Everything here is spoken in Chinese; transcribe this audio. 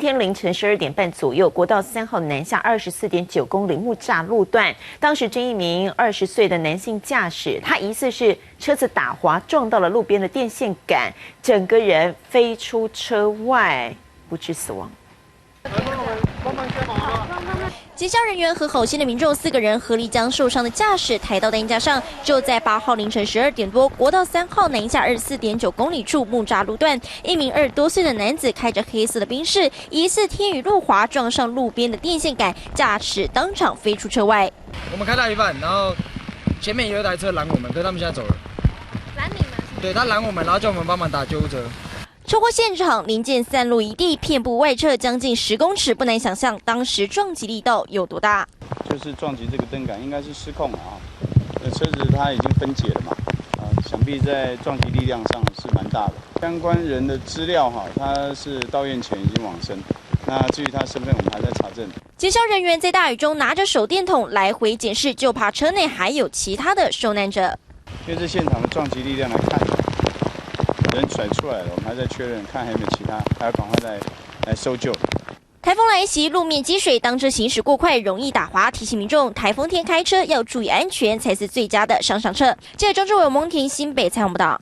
天凌晨12点半左右，国道3号南下24.9公里木栅路段，当时正一名20岁的男性驾驶，他疑似是车子打滑撞到了路边的电线杆，整个人飞出车外，不治死亡。警消人员和好心的民众4个人合力将受伤的驾驶抬到担架上。就在8号凌晨12点多，国道3号南下24.9公里处木栅路段，一名20多岁的男子开着黑色的宾士，疑似天雨路滑撞上路边的电线杆，驾驶当场飞出车外。我们开到一半，然后前面有一台车拦我们，可是他们现在走了。拦你们？对，他拦我们，然后叫我们帮忙打救护车。车祸现场零件散落一地，遍布外侧将近10公尺，不难想象当时撞击力道有多大。就是撞击这个灯杆应该是失控了啊，车子它已经分解了嘛，想必在撞击力量上是蛮大的。相关人的资料他是到院前已经往生，那至于他身份我们还在查证。警消人员在大雨中拿着手电筒来回检视，就怕车内还有其他的受难者。因为这现场的撞击力量来看，人甩出来了，我们还在确认，看还有没有其他，还要赶快来搜救。台风来袭，路面积水，当车行驶过快容易打滑，提醒民众台风天开车要注意安全，才是最佳的上车。记者张志伟、蒙婷新北采访报道。